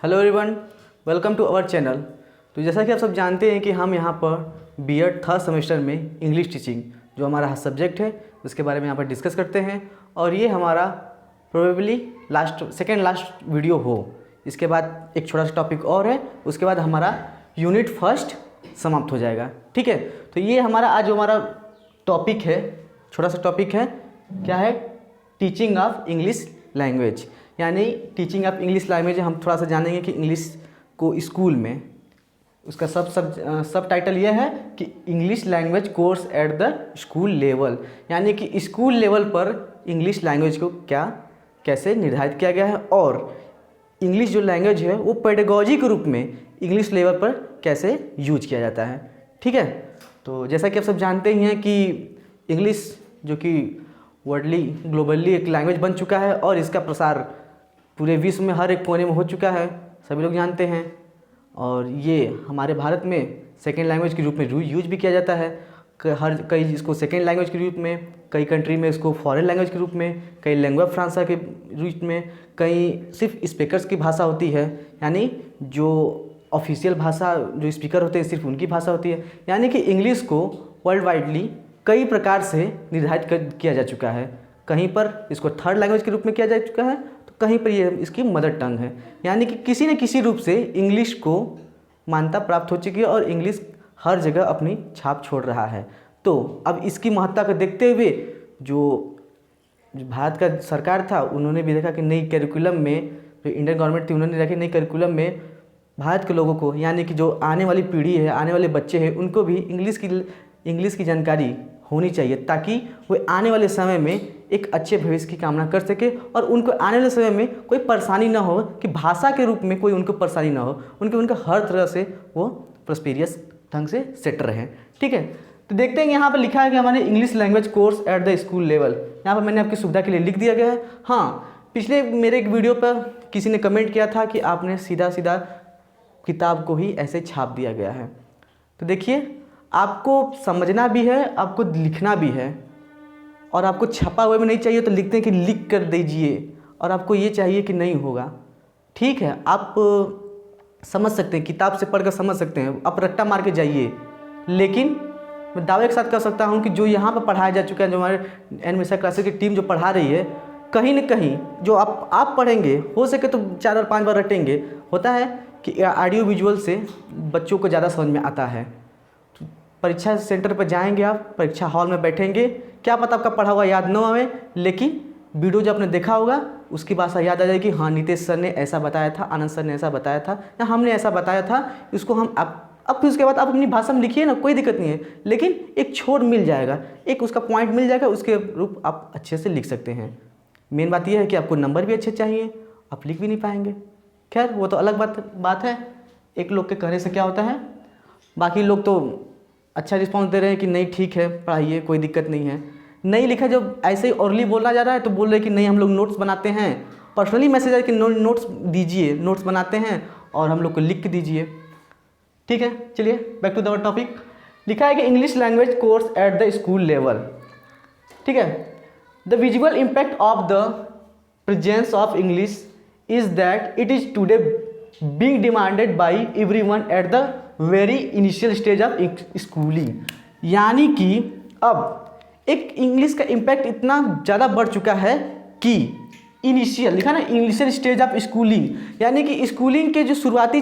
Hello everyone, welcome to our channel. तो जैसा कि आप सब जानते हैं कि हम यहाँ पर बीएड थर्ड सेमेस्टर में इंग्लिश टीचिंग जो हमारा सब्जेक्ट है उसके बारे में यहाँ पर डिस्कस करते हैं और ये हमारा प्रोबेबली सेकेंड लास्ट वीडियो हो। इसके बाद एक छोटा सा टॉपिक और है, उसके बाद हमारा यूनिट फर्स्ट समाप्त हो जाएगा। ठीक है, तो ये हमारा आज जो हमारा टॉपिक है, छोटा सा टॉपिक है, क्या है? टीचिंग ऑफ इंग्लिश लैंग्वेज, यानी टीचिंग ऑफ इंग्लिश लैंग्वेज। हम थोड़ा सा जानेंगे कि इंग्लिश को स्कूल में, उसका सब टाइटल यह है कि English language course at the school level, यानी कि स्कूल लेवल पर इंग्लिश लैंग्वेज को कैसे निर्धारित किया गया है और इंग्लिश जो लैंग्वेज है वो पेडागॉजी के रूप में इंग्लिश लेवल पर कैसे यूज किया जाता है। ठीक है, तो जैसा कि आप सब जानते ही हैं कि इंग्लिश जो कि वर्ल्डली ग्लोबली एक लैंग्वेज बन चुका है और इसका प्रसार पूरे विश्व में हर एक कोने में हो चुका है, सभी लोग जानते हैं। और ये हमारे भारत में सेकेंड लैंग्वेज के रूप में यूज भी किया जाता है। कई इसको सेकेंड लैंग्वेज के रूप में, कई कंट्री में इसको फॉरेन लैंग्वेज के रूप में, कई लैंग्वेज फ्रांसा के रूप में, कई सिर्फ स्पीकर्स की भाषा होती है, यानी जो ऑफिशियल भाषा जो स्पीकर होते हैं सिर्फ उनकी भाषा होती है। यानी कि इंग्लिश को वर्ल्ड वाइडली कई प्रकार से निर्धारित किया जा चुका है। कहीं पर इसको थर्ड लैंग्वेज के रूप में किया जा चुका है, तो कहीं पर ये इसकी मदर टंग है, यानी कि किसी न किसी रूप से इंग्लिश को मान्यता प्राप्त हो चुकी है और इंग्लिश हर जगह अपनी छाप छोड़ रहा है। तो अब इसकी महत्ता को देखते हुए जो भारत का सरकार था उन्होंने भी देखा कि नई करिकुलम में, जो इंडियन गवर्नमेंट थी उन्होंने देखा कि नई करिकुलम में भारत के लोगों को, यानी कि जो आने वाली पीढ़ी है, आने वाले बच्चे हैं, उनको भी इंग्लिश की जानकारी होनी चाहिए ताकि वो आने वाले समय में एक अच्छे भविष्य की कामना कर सके और उनको आने वाले समय में कोई परेशानी ना हो, कि भाषा के रूप में कोई उनको परेशानी ना हो, उनका हर तरह से वो प्रॉस्पेरियस ढंग से सेट रहें। ठीक है, तो देखते हैं यहाँ पर लिखा है कि हमारे English language course at the school level, यहाँ पर मैंने आपकी सुविधा के लिए लिख दिया गया है। हाँ, पिछले मेरे एक वीडियो पर किसी ने कमेंट किया था कि आपने सीधा सीधा किताब को ही ऐसे छाप दिया गया है। तो देखिए, आपको समझना भी है, आपको लिखना भी है, और आपको छपा हुआ भी नहीं चाहिए तो लिखते हैं कि लिख कर दीजिए, और आपको ये चाहिए कि नहीं होगा। ठीक है, आप समझ सकते हैं, किताब से पढ़कर समझ सकते हैं, आप रट्टा मार के जाइए, लेकिन मैं दावे के साथ कह सकता हूँ कि जो यहाँ पर पढ़ाया जा चुका है, जो हमारे एनमिसा क्लासेस की टीम जो पढ़ा रही है, कहीं न कहीं जो आप पढ़ेंगे, हो सके तो 4 और 5 बार रटेंगे। होता है कि ऑडियो विजुअल से बच्चों को ज़्यादा समझ में आता है। परीक्षा सेंटर पर जाएंगे, आप परीक्षा हॉल में बैठेंगे, क्या पता आपका पढ़ा हुआ याद न आए, लेकिन वीडियो जो आपने देखा होगा उसकी भाषा याद आ जाएगी। हाँ, नीतीश सर ने ऐसा बताया था, आनंद सर ने ऐसा बताया था, या हमने ऐसा बताया था, इसको हम अब फिर उसके बाद आप अपनी भाषा में लिखिए ना, कोई दिक्कत नहीं है, लेकिन एक छोर मिल जाएगा, एक उसका पॉइंट मिल जाएगा, उसके रूप आप अच्छे से लिख सकते हैं। मेन बात यह है कि आपको नंबर भी अच्छे चाहिए, आप लिख भी नहीं पाएंगे। खैर, वो तो अलग बात है, एक लोग के कहने से क्या होता है। बाकी लोग तो अच्छा रिस्पॉन्स दे रहे हैं कि नहीं ठीक है, पढ़ाइए, कोई दिक्कत नहीं है। नहीं लिखा, जब ऐसे ही ओरली बोला जा रहा है तो बोल रहे हैं कि नहीं हम लोग नोट्स बनाते हैं, पर्सनली मैसेज है कि नोट्स दीजिए, नोट्स बनाते हैं और हम लोग को लिख के दीजिए। ठीक है, चलिए बैक टू द टॉपिक। लिखा है कि English language course at the school level. ठीक है, the visual impact of the presence of English is that it is today being demanded by everyone at the very initial stage of schooling, यानी कि अब एक English का impact इतना ज़्यादा बढ़ चुका है कि इनिशियल लिखा ना, इनिशियल स्टेज ऑफ स्कूलिंग, यानी कि स्कूलिंग के जो शुरुआती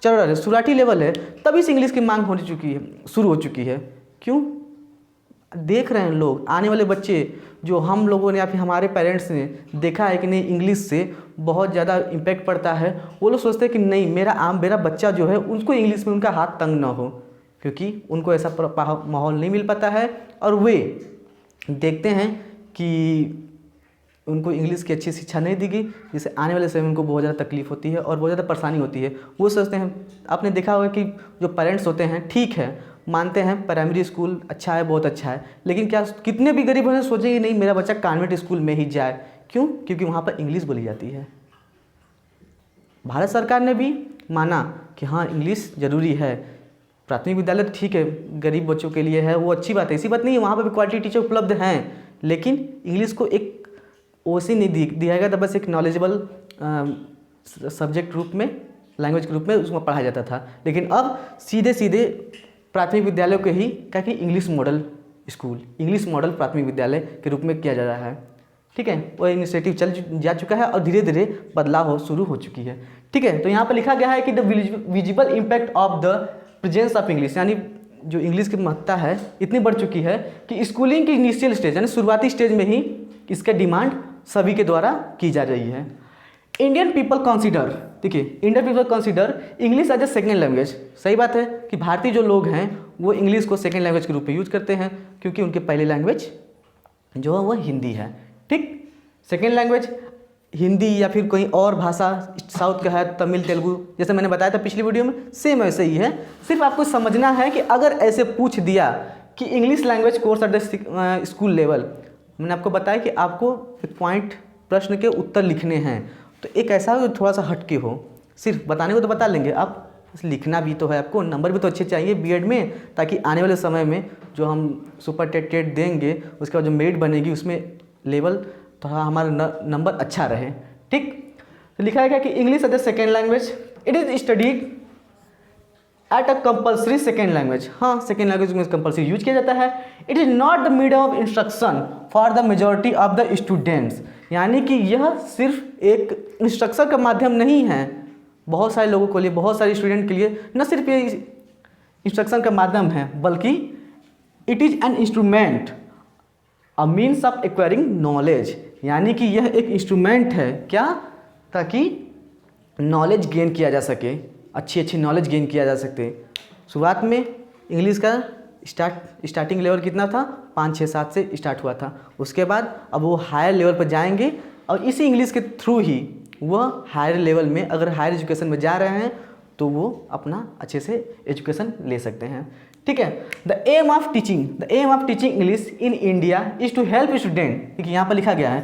चरण है, शुरुआती लेवल है, तभी से इंग्लिश की मांग शुरू हो चुकी है। क्यों? देख रहे हैं लोग, आने वाले बच्चे जो हम लोगों ने या फिर हमारे पेरेंट्स ने देखा है कि नहीं इंग्लिश से बहुत ज़्यादा इम्पैक्ट पड़ता है, वो लोग सोचते हैं कि नहीं मेरा बच्चा जो है उनको इंग्लिश में उनका हाथ तंग ना हो, क्योंकि उनको ऐसा माहौल नहीं मिल पाता है और वे देखते हैं कि उनको इंग्लिश की अच्छी शिक्षा नहीं दी गई, जिससे आने वाले समय में उनको बहुत ज़्यादा तकलीफ होती है और बहुत ज़्यादा परेशानी होती है। वो सोचते हैं, आपने देखा होगा कि जो पेरेंट्स होते हैं, ठीक है मानते हैं प्राइमरी स्कूल अच्छा है, बहुत अच्छा है, लेकिन क्या कितने भी गरीब हैं सोचेंगे नहीं मेरा बच्चा कॉन्वेंट स्कूल में ही जाए। क्यों? क्योंकि वहाँ पर इंग्लिश बोली जाती है। भारत सरकार ने भी माना कि हाँ इंग्लिश ज़रूरी है, प्राथमिक विद्यालय ठीक है गरीब बच्चों के लिए है, वो अच्छी बात है, ऐसी बात नहीं है, वहाँ पर भी क्वालिटी टीचर उपलब्ध हैं, लेकिन इंग्लिश को एक ओसी नहीं दिया गया था, बस एक नॉलेजेबल सब्जेक्ट रूप में, लैंग्वेज के रूप में उसमें पढ़ाया जाता था। लेकिन अब सीधे सीधे प्राथमिक विद्यालयों के ही क्या कि English model school, English model प्राथमिक विद्यालय के रूप में किया जा रहा है। ठीक है, वो इनिशिएटिव चल जा चुका है और धीरे धीरे बदलाव शुरू हो चुकी है। ठीक है, तो यहाँ पर लिखा गया है कि the visible impact of the presence of English, यानी जो इंग्लिश की महत्ता है इतनी बढ़ चुकी है कि स्कूलिंग की इनिशियल स्टेज यानी शुरुआती स्टेज में ही इसका डिमांड सभी के द्वारा की जा रही है। इंडियन पीपल कंसीडर, देखिए Indian people consider English as a second language. सही बात है कि भारतीय जो लोग हैं वो इंग्लिश को सेकेंड लैंग्वेज के रूप में यूज करते हैं, क्योंकि उनके पहली लैंग्वेज जो है वो हिंदी है। ठीक, सेकेंड लैंग्वेज हिंदी या फिर कोई और भाषा साउथ का है, तमिल, तेलुगु, जैसे मैंने बताया था पिछली वीडियो में, सेम ऐसे ही है। सिर्फ आपको समझना है कि अगर ऐसे पूछ दिया कि English language course at the school level, मैंने आपको बताया कि आपको एक पॉइंट प्रश्न के उत्तर लिखने हैं, तो एक ऐसा हो थोड़ा सा हटके हो, सिर्फ बताने को तो बता लेंगे, आप लिखना भी तो है, आपको नंबर भी तो अच्छे चाहिए बीएड में, ताकि आने वाले समय में जो हम सुपर टेट देंगे उसके बाद जो मेरिट बनेगी उसमें लेवल थोड़ा हमारा नंबर अच्छा रहे। ठीक, तो लिखा है क्या कि English as a second language it is studied at a compulsory second language. हाँ, सेकेंड लैंग्वेज में कंपल्सरी यूज किया जाता है। It is not the medium of instruction for the majority of the students, यानी कि यह सिर्फ एक इंस्ट्रक्शन का माध्यम नहीं है बहुत सारे लोगों के लिए, बहुत सारे स्टूडेंट के लिए न सिर्फ ये इंस्ट्रक्शन का माध्यम है, बल्कि it is an instrument a means of acquiring knowledge, यानी कि यह एक इंस्ट्रूमेंट है क्या, ताकि नॉलेज गेन किया जा सके, अच्छी अच्छी नॉलेज गेन किया जा सके। शुरुआत में इंग्लिश का स्टार्टिंग लेवल कितना था, 5, 6, 7 से स्टार्ट हुआ था। उसके बाद अब वो हायर लेवल पर जाएंगे और इसी इंग्लिश के थ्रू ही वह हायर लेवल में, अगर हायर एजुकेशन में जा रहे हैं तो वो अपना अच्छे से एजुकेशन ले सकते हैं। ठीक है, the aim of teaching English in India is to help student, देखिए यहाँ पर लिखा गया है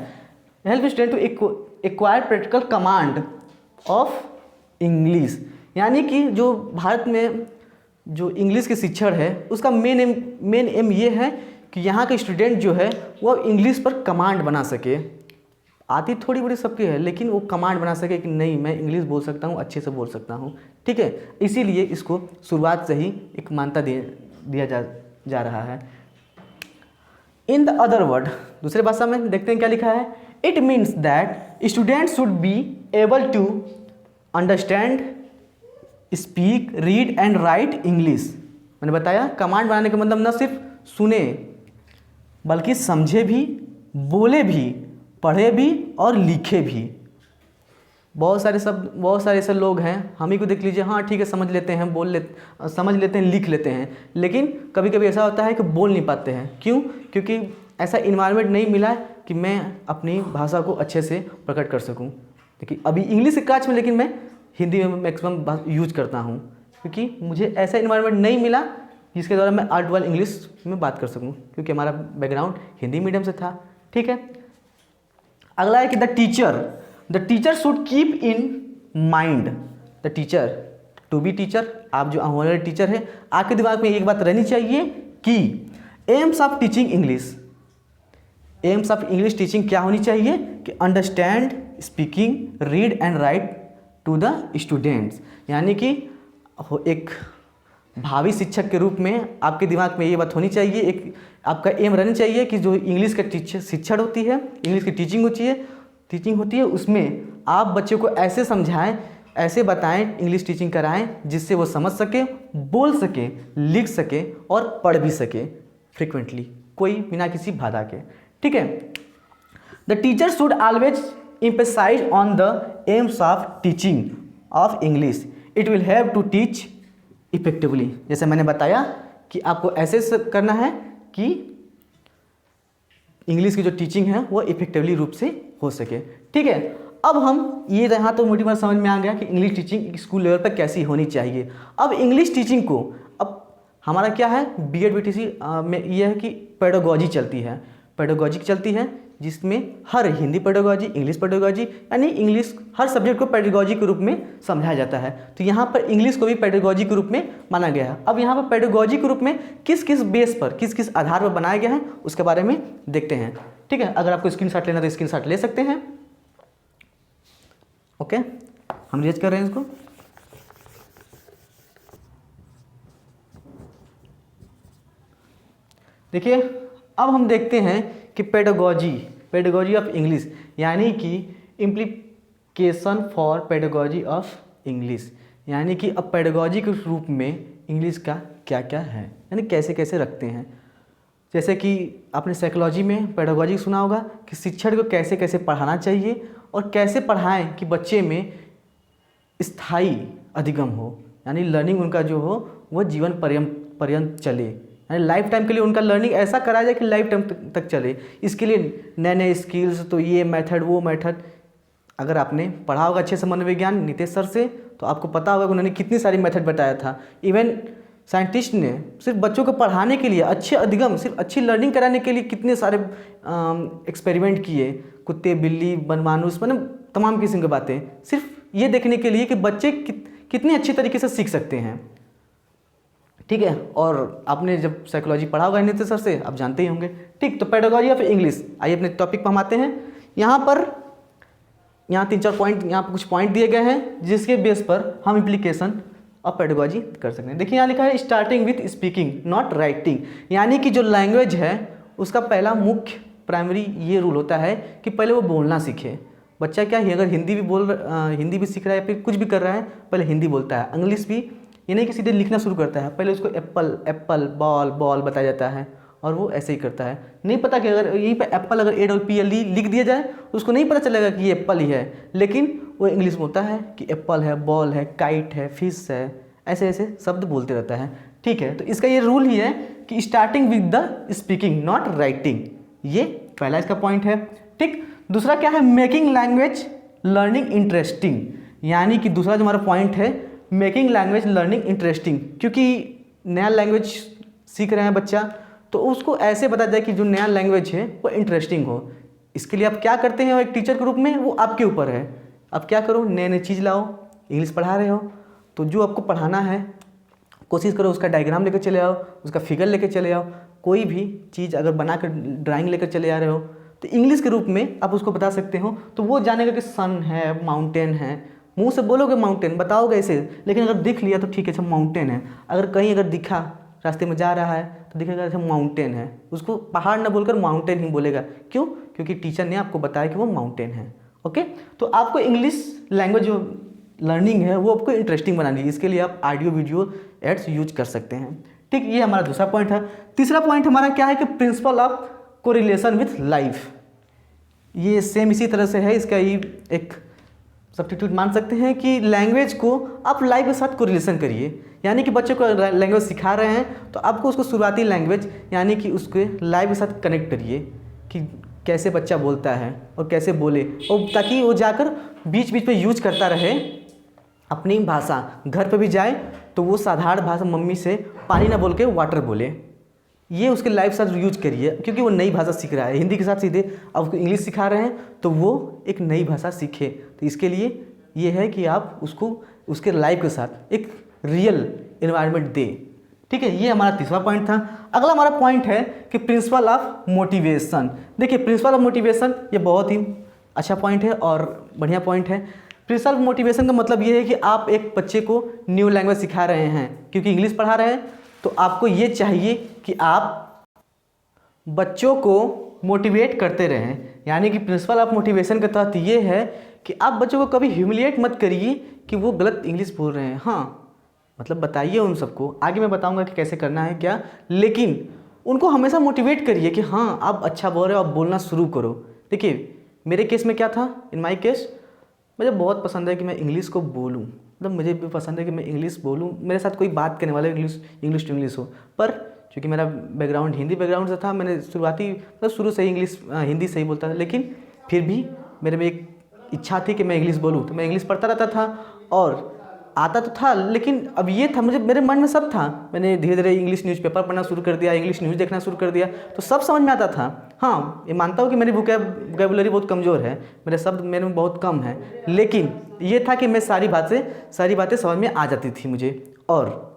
help student to acquire practical command of English, यानी कि जो भारत में जो इंग्लिश के शिक्षण है उसका मेन एम ये है कि यहाँ के स्टूडेंट जो है वो इंग्लिश पर कमांड बना सके। आती थोड़ी बड़ी सबकी है, लेकिन वो कमांड बना सके कि नहीं मैं इंग्लिश बोल सकता हूँ, अच्छे से बोल सकता हूँ। ठीक है, इसीलिए इसको शुरुआत से ही एक मान्यता दिया जा रहा है। इन द अदर वर्ड, दूसरे भाषा में देखते हैं क्या लिखा है। It means that students should be able to understand, speak, read and write English. मैंने बताया कमांड बनाने का मतलब न सिर्फ सुने बल्कि समझे भी, बोले भी, पढ़े भी और लिखे भी। बहुत सारे ऐसे लोग हैं, हम ही को देख लीजिए, हाँ ठीक है समझ लेते हैं, समझ लेते हैं, लिख लेते हैं, लेकिन कभी कभी ऐसा होता है कि बोल नहीं पाते हैं। क्यों? क्योंकि ऐसा इन्वायरमेंट नहीं मिला कि मैं अपनी भाषा को अच्छे से प्रकट कर सकूं। देखिए अभी इंग्लिश के काज में, लेकिन मैं हिंदी में मैक्सिमम यूज करता हूं, क्योंकि मुझे ऐसा इन्वायरमेंट नहीं मिला जिसके द्वारा मैं आर्ट वाल इंग्लिश में बात कर सकूं, क्योंकि हमारा बैकग्राउंड हिंदी मीडियम से था। ठीक है, अगला है कि the teacher should keep in mind, the teacher to be teacher, आप जो होने वाले टीचर है, आपके दिमाग में एक बात रहनी चाहिए कि aims of teaching English, aims of English teaching क्या होनी चाहिए कि understand, speaking, read and write to the students, यानी कि एक भावी शिक्षक के रूप में आपके दिमाग में ये बात होनी चाहिए, एक आपका एम रहना चाहिए कि जो इंग्लिश का शिक्षण होती है, इंग्लिश की टीचिंग होती है, उसमें आप बच्चों को ऐसे समझाएं, ऐसे बताएं, इंग्लिश टीचिंग कराएं जिससे वो समझ सके, बोल सके, लिख सके और पढ़ भी सके फ्रिक्वेंटली, कोई बिना किसी बाधा के। ठीक है, the teacher should always emphasize on the aims of teaching of English. It will help to teach effectively. जैसे मैंने बताया कि आपको ऐसे करना है कि इंग्लिश की जो टीचिंग है वो इफेक्टिवली रूप से हो सके। ठीक है, अब हम ये यहाँ तो मोटी बात समझ में आ गया कि इंग्लिश टीचिंग स्कूल लेवल पर कैसी होनी चाहिए। अब इंग्लिश टीचिंग को, अब हमारा क्या है बीएड बीटीसी में ये है कि पेडागॉजी चलती है, जिसमें हर हिंदी पेडागॉजी, इंग्लिश पेडागॉजी, यानी इंग्लिश हर सब्जेक्ट को पेडागॉजी के रूप में समझाया जाता है। तो यहाँ पर इंग्लिश को भी पेडागॉजी के रूप में माना गया है। अब यहाँ पर पेडागॉजी के रूप में किस किस बेस पर, किस किस आधार पर बनाया गया है उसके बारे में देखते हैं। ठीक है, अगर आपको स्क्रीनशॉट लेना तो स्क्रीनशॉट ले सकते हैं। ओके, हम रियाज कर रहे हैं इसको। देखिए अब हम देखते हैं कि पेडागोजी ऑफ इंग्लिश, यानी कि implication for pedagogy of English, यानी कि अब पेडागोजी के रूप में इंग्लिश का क्या क्या है, यानी कैसे कैसे रखते हैं। जैसे कि आपने साइकोलॉजी में पेडागोजी सुना होगा कि शिक्षण को कैसे कैसे पढ़ाना चाहिए और कैसे पढ़ाएं कि बच्चे में स्थायी अधिगम हो, यानी लर्निंग उनका जो हो वो जीवन पर्यंत चले, यानी लाइफ टाइम के लिए उनका लर्निंग ऐसा कराया जाए कि लाइफ टाइम तक चले। इसके लिए नए नए स्किल्स, तो ये मेथड वो मेथड, अगर आपने पढ़ा होगा अच्छे से मनोविज्ञान नितेश सर से तो आपको पता होगा कि उन्होंने कितनी सारी मेथड बताया था। इवन साइंटिस्ट ने सिर्फ बच्चों को पढ़ाने के लिए, अच्छे अधिगम, सिर्फ अच्छी लर्निंग कराने के लिए कितने सारे एक्सपेरिमेंट किए, कुत्ते बिल्ली बनमानुस, मतलब तमाम किस्म की बातें, सिर्फ ये देखने के लिए कि बच्चे कितने अच्छे तरीके से सीख सकते हैं। ठीक है, और आपने जब साइकोलॉजी पढ़ा होगा नितेश सर से, आप जानते ही होंगे। ठीक, तो पेडागोजी ऑफ इंग्लिश, आइए अपने टॉपिक पर हम आते हैं। यहाँ 3-4 पॉइंट, यहाँ पर कुछ पॉइंट दिए गए हैं जिसके बेस पर हम इम्प्लीकेशन ऑफ पेडागोजी कर सकते हैं। देखिए यहाँ लिखा है starting with speaking not writing, यानी कि जो लैंग्वेज है उसका पहला मुख्य प्राइमरी ये रूल होता है कि पहले वो बोलना सीखे। बच्चा क्या है, अगर हिंदी भी सीख रहा है या फिर कुछ भी कर रहा है, पहले हिंदी बोलता है। इंग्लिश भी ये नहीं कि सीधे लिखना शुरू करता है, पहले उसको एप्पल बॉल बताया जाता है और वो ऐसे ही करता है। नहीं पता कि अगर यहीं पे एप्पल अगर APPLE लिख दिया जाए उसको नहीं पता चलेगा कि ये एप्पल ही है, लेकिन वो इंग्लिश बोलता है कि एप्पल है, बॉल है, काइट है, फिश है, ऐसे ऐसे शब्द बोलते रहता है। ठीक है, तो इसका ये रूल ही है कि starting with the speaking not writing, ये पहला इसका पॉइंट है। ठीक, दूसरा क्या है, मेकिंग लैंग्वेज लर्निंग इंटरेस्टिंग, यानी कि दूसरा जो हमारा पॉइंट है मेकिंग लैंग्वेज लर्निंग इंटरेस्टिंग, क्योंकि नया लैंग्वेज सीख रहे हैं बच्चा तो उसको ऐसे बताया जाए कि जो नया लैंग्वेज है वो इंटरेस्टिंग हो। इसके लिए आप क्या करते हैं एक टीचर के रूप में, वो आपके ऊपर है। आप क्या करो, नए नए चीज़ लाओ। इंग्लिश पढ़ा रहे हो तो जो आपको पढ़ाना है कोशिश करो उसका डायग्राम लेकर चले आओ, उसका फिगर लेकर चले आओ। कोई भी चीज़ अगर बनाकर ड्राइंग लेकर चले आ रहे हो तो इंग्लिश के रूप में आप उसको बता सकते हो, तो वो जानेगा कि सन है, माउंटेन है। मुंह से बोलोगे माउंटेन, बताओगे ऐसे, लेकिन अगर दिख लिया तो ठीक है, अच्छा माउंटेन है। अगर कहीं अगर दिखा, रास्ते में जा रहा है तो दिखेगा अच्छा माउंटेन है, उसको पहाड़ ना बोलकर माउंटेन ही बोलेगा। क्यों? क्योंकि टीचर ने आपको बताया कि वो माउंटेन है। ओके, तो आपको इंग्लिश लैंग्वेज जो लर्निंग है वो आपको इंटरेस्टिंग बनानी है। इसके लिए आप ऑडियो वीडियो एड्स यूज कर सकते हैं। ठीक, ये हमारा दूसरा पॉइंट है। तीसरा पॉइंट हमारा क्या है कि principle of correlation with life, ये सेम इसी तरह से है। इसका ही एक सब्स्टिट्यूट मान सकते हैं कि लैंग्वेज को आप लाइफ के साथ कोरिलेशन करिए, यानी कि बच्चे को लैंग्वेज सिखा रहे हैं तो आपको उसको शुरुआती लैंग्वेज यानी कि उसके लाइफ के साथ कनेक्ट करिए कि कैसे बच्चा बोलता है और कैसे बोले, और ताकि वो जाकर बीच बीच में यूज करता रहे अपनी भाषा। घर पे भी जाए तो वो साधारण भाषा, मम्मी से पानी ना बोल के वाटर बोले, ये उसके लाइफ के साथ यूज करिए। क्योंकि वो नई भाषा सीख रहा है, हिंदी के साथ सीधे अब उसको इंग्लिश सिखा रहे हैं तो वो एक नई भाषा सीखे। तो इसके लिए ये है कि आप उसको उसके लाइफ के साथ एक रियल एनवायरनमेंट दे। ठीक है, ये हमारा तीसरा पॉइंट था। अगला हमारा पॉइंट है कि प्रिंसिपल ऑफ मोटिवेशन। देखिए प्रिंसिपल ऑफ मोटिवेशन ये बहुत ही अच्छा पॉइंट है और बढ़िया पॉइंट है। प्रिंसिपल ऑफ मोटिवेशन का मतलब ये है कि आप एक बच्चे को न्यू लैंग्वेज सिखा रहे हैं, क्योंकि इंग्लिश पढ़ा रहे हैं, तो आपको ये चाहिए कि आप बच्चों को मोटिवेट करते रहें। यानी कि प्रिंसिपल ऑफ मोटिवेशन के तहत ये है कि आप बच्चों को कभी ह्यूमिलिएट मत करिए कि वो गलत इंग्लिश बोल रहे हैं। हाँ, मतलब बताइए उन सबको, आगे मैं बताऊंगा कि कैसे करना है क्या, लेकिन उनको हमेशा मोटिवेट करिए कि हाँ आप अच्छा बोल रहे हो, आप बोलना शुरू करो। देखिए मेरे केस में क्या था, इन माई केस मुझे बहुत पसंद है कि मैं इंग्लिश को बोलूँ, मतलब मुझे भी पसंद है कि मैं इंग्लिश बोलूँ, मेरे साथ कोई बात करने वाला इंग्लिश टू इंग्लिश हो। पर क्योंकि मेरा बैकग्राउंड हिंदी बैकग्राउंड से था, मैंने शुरू से ही हिंदी से ही बोलता था, लेकिन फिर भी मेरे में एक इच्छा थी कि मैं इंग्लिश बोलूँ, तो मैं इंग्लिश पढ़ता रहता था और आता तो था। लेकिन अब ये था, मेरे मन में सब था। मैंने धीरे धीरे इंग्लिश न्यूज़पेपर पढ़ना शुरू कर दिया, इंग्लिश न्यूज़ देखना शुरू कर दिया, तो सब समझ में आता था। हाँ, ये मानता हूँ कि मेरी वोकैबुलरी बहुत कमज़ोर है, मेरे शब्द मेरे में बहुत कम है, लेकिन ये था कि मैं सारी बातें समझ में आ जाती थी मुझे। और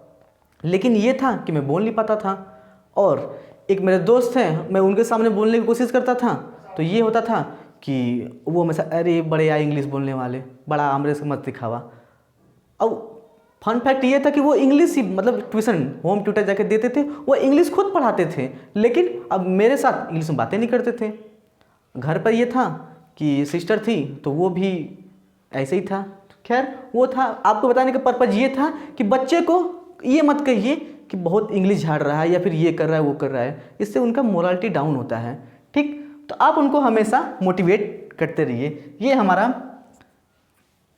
लेकिन ये था कि मैं बोल नहीं पाता था, और एक मेरे दोस्त हैं, मैं उनके सामने बोलने की कोशिश करता था तो ये होता था कि वो हमेशा अरे बड़े आए इंग्लिश बोलने वाले, बड़ा हमरे से मत दिखावा। अब फन फैक्ट ये था कि वो इंग्लिश ही मतलब ट्यूशन होम ट्यूटर जाके देते थे, वो इंग्लिश खुद पढ़ाते थे, लेकिन अब मेरे साथ इंग्लिश में बातें नहीं करते थे। घर पर ये था कि सिस्टर थी तो वो भी ऐसे ही था। खैर वो था, आपको बताने का पर्पज़ ये था कि बच्चे को ये मत कहिए कि बहुत इंग्लिश झाड़ रहा है या फिर ये कर रहा है वो कर रहा है, इससे उनका मोरालिटी डाउन होता है। ठीक, तो आप उनको हमेशा मोटिवेट करते रहिए। ये हमारा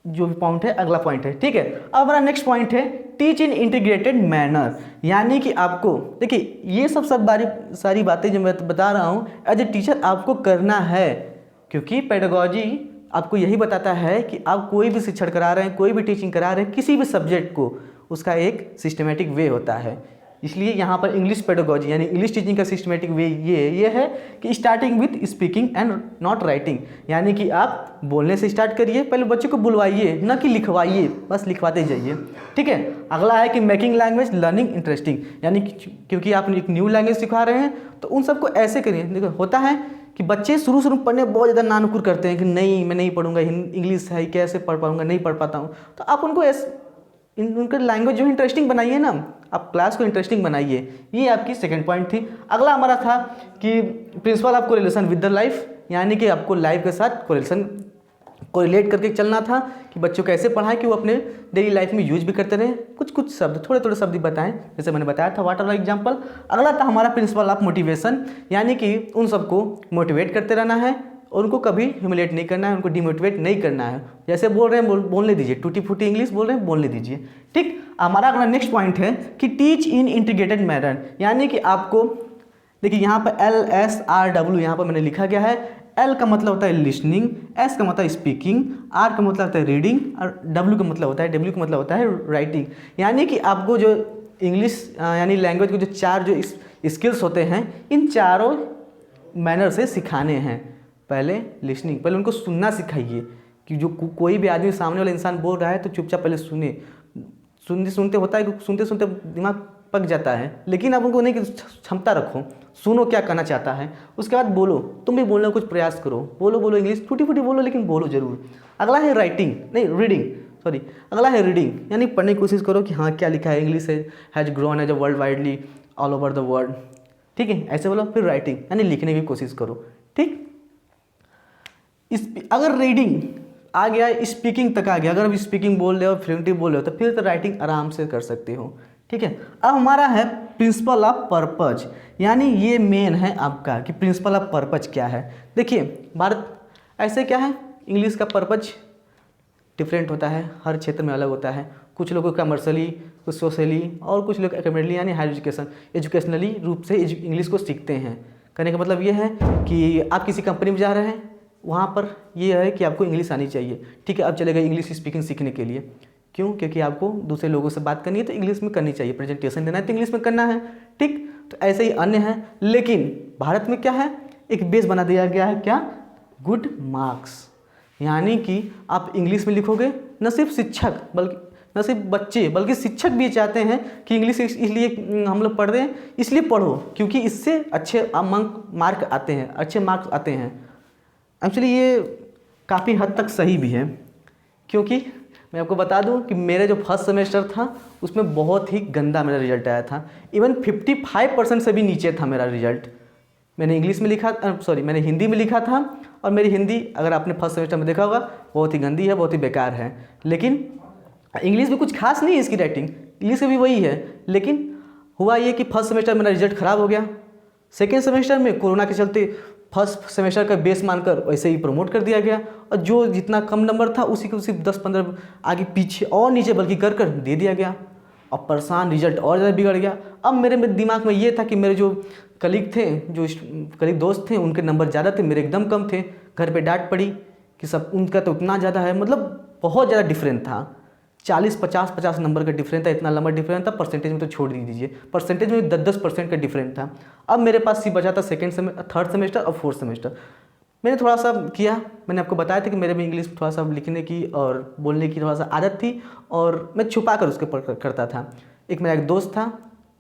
जो पॉइंट है, अगला पॉइंट है। ठीक है, अब हमारा नेक्स्ट पॉइंट है टीच इन इंटीग्रेटेड मैनर, यानी कि आपको देखिए ये सब सारी बातें जो मैं बता रहा हूँ एज ए टीचर आपको करना है, क्योंकि पेडागोजी आपको यही बताता है कि आप कोई भी शिक्षण करा रहे हैं, कोई भी टीचिंग करा रहे हैं, किसी भी सब्जेक्ट को, उसका एक सिस्टमेटिक वे होता है। इसलिए यहाँ पर इंग्लिश पेडागोजी यानी इंग्लिश टीचिंग का सिस्टमेटिक वे ये है कि starting with speaking and not writing, यानी कि आप बोलने से स्टार्ट करिए, पहले बच्चे को बुलवाइए ना कि लिखवाइए, बस लिखवाते जाइए। ठीक है, अगला है कि मेकिंग लैंग्वेज लर्निंग इंटरेस्टिंग, यानी कि क्योंकि आप एक न्यू लैंग्वेज सिखा रहे हैं तो उन सबको ऐसे करिए। देखो होता है कि बच्चे शुरू में पढ़ने बहुत ज़्यादा नानुकुर करते हैं कि नहीं मैं नहीं पढ़ूंगा, इंग्लिश है कैसे पढ़ पाऊंगा, नहीं पढ़ पाता हूँ। तो आप उनको उनके लैंग्वेज जो है इंटरेस्टिंग बनाइए ना, आप क्लास को इंटरेस्टिंग बनाइए। ये आपकी सेकंड पॉइंट थी। अगला हमारा था कि principle of correlation with the life, यानी कि आपको लाइफ के साथ कोरिलेट करके चलना था कि बच्चों को ऐसे पढ़ाएं कि वो अपने डेली लाइफ में यूज भी करते रहें। कुछ शब्द थोड़े शब्द बताएं, जैसे मैंने बताया था वाटर एग्जाम्पल। अगला था हमारा प्रिंसिपल ऑफ मोटिवेशन, यानी कि उन सबको मोटिवेट करते रहना है, उनको कभी ह्यूमिलेट नहीं करना है, उनको डिमोटिवेट नहीं करना है। जैसे बोल रहे हैं बोलने दीजिए, टूटी फूटी इंग्लिश बोल रहे हैं बोलने दीजिए। ठीक, हमारा अगला नेक्स्ट पॉइंट है कि टीच इन इंटीग्रेटेड मैनर, यानी कि आपको देखिए यहाँ पर LSRW यहाँ पर मैंने लिखा गया है। L का मतलब होता है लिसनिंग, S का मतलब स्पीकिंग, R का मतलब होता है रीडिंग और W का मतलब होता है राइटिंग। यानी कि आपको जो इंग्लिश यानी लैंग्वेज के जो चार जो स्किल्स होते हैं, इन चारों मैनर से सिखाने हैं। पहले लिसनिंग, पहले उनको सुनना सिखाइए कि जो कोई भी आदमी सामने वाला इंसान बोल रहा है तो चुपचाप पहले सुनते होता है कि सुनते सुनते दिमाग पक जाता है, लेकिन आप उनको नहीं कि क्षमता रखो, सुनो क्या कहना चाहता है, उसके बाद बोलो। तुम भी बोलने का कुछ प्रयास करो, बोलो इंग्लिश टूटी फूटी बोलो लेकिन बोलो जरूर। अगला है अगला है रीडिंग, यानी पढ़ने की कोशिश करो कि हाँ क्या लिखा है। English has grown as a world widely all over the world. ठीक है, ऐसे बोलो। फिर राइटिंग यानी लिखने की कोशिश करो। ठीक, अगर रीडिंग आ गया, स्पीकिंग तक आ गया, अगर अब स्पीकिंग बोल रहे हो, फ्लुएंटली बोल रहे हो, तो फिर तो राइटिंग आराम से कर सकते हो। ठीक है, अब हमारा है प्रिंसिपल ऑफ पर्पज, यानी ये मेन है आपका कि प्रिंसिपल ऑफ पर्पज क्या है। देखिए भारत ऐसे क्या है, इंग्लिश का पर्पज डिफरेंट होता है, हर क्षेत्र में अलग होता है। कुछ लोगों का कमर्शियली, कुछ सोशली और कुछ लोग एकेडमिकली यानी हायर एजुकेशनली रूप से इंग्लिश को सीखते हैं। कहने का मतलब ये है कि आप किसी कंपनी में जा रहे हैं, वहाँ पर ये है कि आपको इंग्लिश आनी चाहिए। ठीक है, अब चले गए इंग्लिश स्पीकिंग सीखने के लिए। क्यों? क्योंकि आपको दूसरे लोगों से बात करनी है तो इंग्लिश में करनी चाहिए, प्रेजेंटेशन देना है तो इंग्लिश में करना है। ठीक, तो ऐसे ही अन्य है। लेकिन भारत में क्या है, एक बेस बना दिया गया है, क्या? गुड मार्क्स, यानी कि आप इंग्लिश में लिखोगे, न सिर्फ शिक्षक बल्कि न सिर्फ बच्चे बल्कि शिक्षक भी चाहते हैं कि इंग्लिश इसलिए हम लोग पढ़ रहे हैं, इसलिए पढ़ो क्योंकि इससे अच्छे मार्क आते हैं, अच्छे मार्क्स आते हैं। एक्चुअली ये काफ़ी हद तक सही भी है, क्योंकि मैं आपको बता दूं कि मेरे जो फर्स्ट सेमेस्टर था उसमें बहुत ही गंदा मेरा रिजल्ट आया था। इवन 55% से भी नीचे था मेरा रिजल्ट। मैंने इंग्लिश में लिखा, मैंने हिंदी में लिखा था, और मेरी हिंदी अगर आपने फर्स्ट सेमेस्टर में देखा होगा बहुत ही गंदी है, बहुत ही बेकार है। लेकिन इंग्लिश में कुछ खास नहीं है, इसकी राइटिंग इंग्लिश में भी वही है। लेकिन हुआ ये कि फर्स्ट सेमेस्टर मेरा रिजल्ट ख़राब हो गया। सेकेंड सेमेस्टर में कोरोना के चलते फर्स्ट सेमेस्टर का बेस मानकर वैसे ही प्रमोट कर दिया गया, और जो जितना कम नंबर था उसी को सिर्फ 10-15 आगे पीछे और नीचे बल्कि कर दे दिया गया। और परेशान, रिजल्ट और ज़्यादा बिगड़ गया। अब मेरे दिमाग में ये था कि मेरे जो कलीग दोस्त थे उनके नंबर ज़्यादा थे, मेरे एकदम कम थे। घर पे डांट पड़ी कि सब उनका तो उतना ज़्यादा है, मतलब बहुत ज़्यादा डिफरेंट था। 40-50 नंबर का डिफरेंस था, इतना लंबा डिफरेंस था। परसेंटेज में तो छोड़ दीजिए, परसेंटेज में 10% का डिफरेंस था। अब मेरे पास सी बचा था थर्ड सेमेस्टर और फोर्थ सेमेस्टर। मैंने थोड़ा सा किया, मैंने आपको बताया था कि मेरे में इंग्लिश थोड़ा सा लिखने की और बोलने की थोड़ा सा आदत थी, और मैं छुपा कर उसके पर करता था। एक मेरा एक दोस्त था,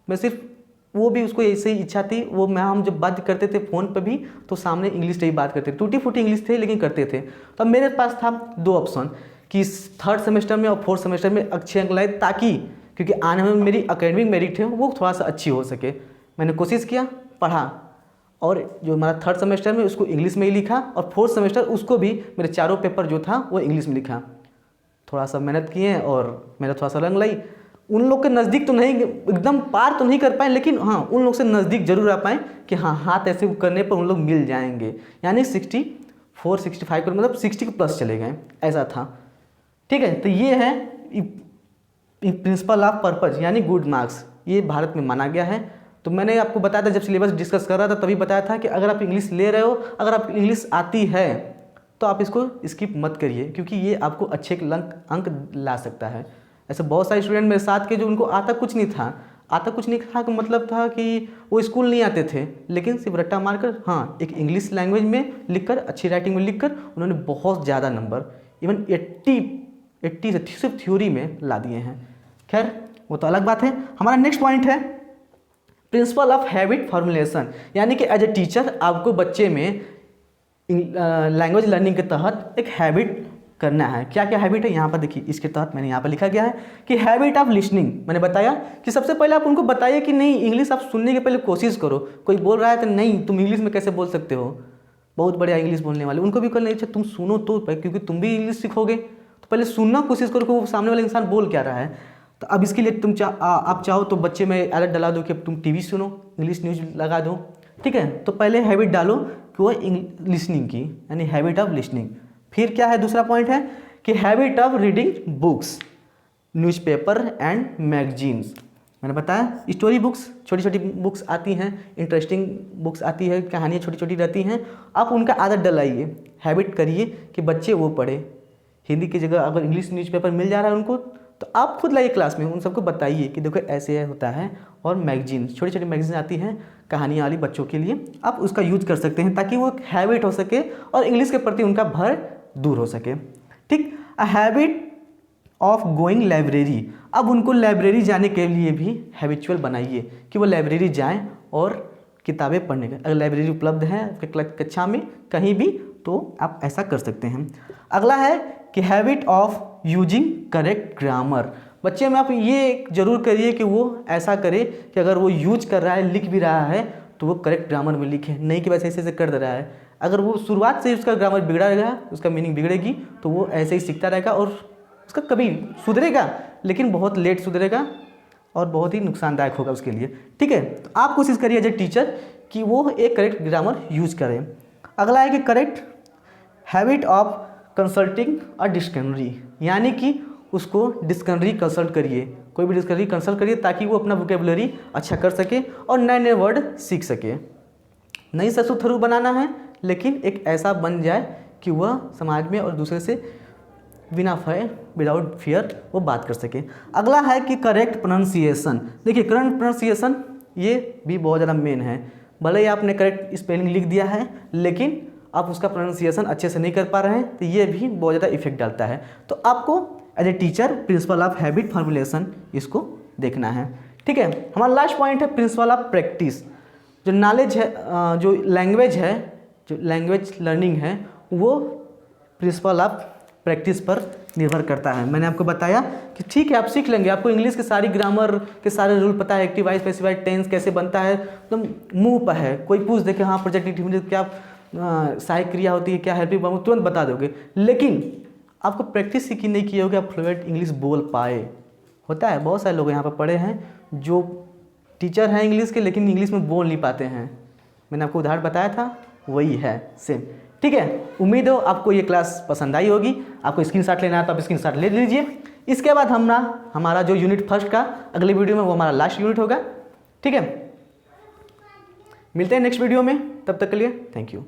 मैं सिर्फ वो भी उसको ऐसे ही इच्छा थी, वो मैं हम जब बात करते थे फ़ोन पर भी तो सामने इंग्लिश से ही बात करते थे, टूटी फूटी इंग्लिश थे लेकिन करते थे। तो मेरे पास था 2 ऑप्शन कि 3rd सेमेस्टर में और 4th सेमेस्टर में अच्छे अंक लाए, ताकि क्योंकि आने में मेरी एकेडमिक मेरिट है वो थोड़ा सा अच्छी हो सके। मैंने कोशिश किया, पढ़ा, और जो हमारा 3rd सेमेस्टर में उसको इंग्लिश में ही लिखा, और 4th सेमेस्टर उसको भी मेरे चारों पेपर जो था वो इंग्लिश में लिखा। थोड़ा सा मेहनत किए और मेरा थोड़ा सा रंग लाई। उन लोग के नज़दीक तो नहीं, एकदम पार तो नहीं कर पाए, लेकिन हाँ उन लोग से नज़दीक जरूर आ पाए कि हाँ हाथ ऐसे करने पर उन लोग मिल जाएंगे। यानी 64 65 का मतलब 60 के प्लस चले गए, ऐसा था। ठीक है, तो ये है प्रिंसिपल ऑफ पर्पज यानी गुड मार्क्स, ये भारत में माना गया है। तो मैंने आपको बताया था जब सिलेबस डिस्कस कर रहा था तभी बताया था कि अगर आप इंग्लिश ले रहे हो, अगर आप इंग्लिश आती है तो आप इसको स्किप मत करिए, क्योंकि ये आपको अच्छे अंक ला सकता है। ऐसे बहुत सारे स्टूडेंट मेरे साथ के जो उनको आता कुछ नहीं था का मतलब था कि वो स्कूल नहीं आते थे, लेकिन सिर्फ रट्टा मारकर हाँ एक इंग्लिश लैंग्वेज में लिखकर, अच्छी राइटिंग में लिखकर उन्होंने बहुत ज़्यादा नंबर, इवन 80 से सिर्फ थ्योरी में ला दिए हैं। खैर वो तो अलग बात है। हमारा नेक्स्ट पॉइंट है प्रिंसिपल ऑफ हैबिट फॉर्मुलेशन, यानी कि एज ए टीचर आपको बच्चे में लैंग्वेज लर्निंग के तहत एक हैबिट करना है। क्या क्या हैबिट है यहाँ पर देखिए, इसके तहत मैंने यहाँ पर लिखा गया है कि हैबिट ऑफ लिसनिंग। मैंने बताया कि सबसे पहले आप उनको बताइए कि नहीं, इंग्लिश आप सुनने के पहले कोशिश करो। कोई बोल रहा है तो नहीं तुम इंग्लिश में कैसे बोल सकते हो, बहुत बढ़िया इंग्लिश बोलने वाले, उनको भी कहना अच्छा तुम सुनो तो, क्योंकि तुम भी इंग्लिश सीखोगे तो पहले सुनना कोशिश करो कि वो सामने वाला इंसान बोल क्या रहा है। तो अब इसके लिए तुम आप चाहो तो बच्चे में अलर्ट डला दो कि अब तुम टीवी सुनो, इंग्लिश न्यूज़ लगा दो। ठीक है, तो पहले हैबिट डालो कि वो लिसनिंग की, यानी हैबिट ऑफ लिसनिंग। फिर क्या है, दूसरा पॉइंट है कि habit of reading books, newspaper and magazines. मैंने बताया स्टोरी बुक्स, छोटी छोटी बुक्स आती हैं, इंटरेस्टिंग बुक्स आती है, कहानियाँ छोटी छोटी रहती हैं, आप उनका आदत डलाइए, हैबिट करिए कि बच्चे वो पढ़े। हिंदी की जगह अगर इंग्लिश न्यूज़पेपर मिल जा रहा है उनको, तो आप खुद लाइए क्लास में, उन सबको बताइए कि देखो ऐसे होता है। और मैगजीन, छोटी छोटी मैगजीन आती हैं कहानियाँ वाली बच्चों के लिए, आप उसका यूज कर सकते हैं ताकि वो एक हैबिट हो सके और इंग्लिश के प्रति उनका भय दूर हो सके। ठीक, a habit of going library, अब उनको लाइब्रेरी जाने के लिए भी हैबिचुअल बनाइए कि वो लाइब्रेरी जाएं और किताबें पढ़ने का, अगर लाइब्रेरी उपलब्ध है आपके कक्षा में कहीं भी तो आप ऐसा कर सकते हैं। अगला है कि habit of using correct grammar, बच्चे में आप ये जरूर करिए कि वो ऐसा करे कि अगर वो यूज कर रहा है, लिख भी रहा है तो वो करेक्ट ग्रामर में लिखे, नहीं कि वैसे ऐसे कर दे रहा है। अगर वो शुरुआत से ही उसका ग्रामर बिगड़ा रहेगा, उसका मीनिंग बिगड़ेगी, तो वो ऐसे ही सीखता रहेगा और उसका कभी सुधरेगा लेकिन बहुत लेट सुधरेगा और बहुत ही नुकसानदायक होगा उसके लिए। ठीक है, तो आप कोशिश करिए एज ए टीचर कि वो एक करेक्ट ग्रामर यूज करें। अगला है कि correct habit of consulting a dictionary, यानी कि उसको डिक्शनरी कंसल्ट करिए, कोई भी डिक्शनरी कंसल्ट करिए ताकि वो अपना वोकेबुलरी अच्छा कर सके और नए नए वर्ड सीख सके। नहीं ससुथरू बनाना है, लेकिन एक ऐसा बन जाए कि वह समाज में और दूसरे से बिना भय, विदाउट फियर वो बात कर सके। अगला है कि करेक्ट प्रोनाउंसिएशन। देखिए करेक्ट प्रोनाउंसिएशन ये भी बहुत ज़्यादा मेन है। भले ही आपने करेक्ट स्पेलिंग लिख दिया है लेकिन आप उसका प्रोनाउंसिएशन अच्छे से नहीं कर पा रहे हैं तो ये भी बहुत ज़्यादा इफेक्ट डालता है। तो आपको as a teacher principle of habit formulation इसको देखना है। ठीक है, हमारा लास्ट पॉइंट है प्रिंसिपल ऑफ प्रैक्टिस। जो नॉलेज है, जो लैंग्वेज है, जो लैंग्वेज लर्निंग है, वो प्रिंसिपल ऑफ प्रैक्टिस पर निर्भर करता है। मैंने आपको बताया कि ठीक है आप सीख लेंगे, आपको इंग्लिश के सारी ग्रामर के सारे रूल पता है, एक्टिव वॉइस पैसिव टेंस कैसे बनता है एकदम मुंह पर है। कोई पूछ दे कि हाँ प्रोजेक्टिव क्या सहायक क्रिया होती है, क्या हेल्पिंग वर्ब, तुरंत बता दोगे, लेकिन आपको प्रैक्टिस ही नहीं किए होगे आप फ्लुएंट इंग्लिश बोल पाए। होता है, बहुत सारे लोग यहाँ पर पढ़े हैं जो टीचर हैं इंग्लिश के लेकिन इंग्लिश में बोल नहीं पाते हैं। मैंने आपको उदाहरण बताया था, वही है सेम। ठीक है, उम्मीद हो आपको ये क्लास पसंद आई होगी। आपको स्क्रीनशॉट लेना है तो आप स्क्रीनशॉट ले लीजिए। इसके बाद हमारा जो यूनिट फर्स्ट का अगले वीडियो में वो हमारा लास्ट यूनिट होगा। ठीक है, मिलते हैं नेक्स्ट वीडियो में, तब तक के लिए थैंक यू।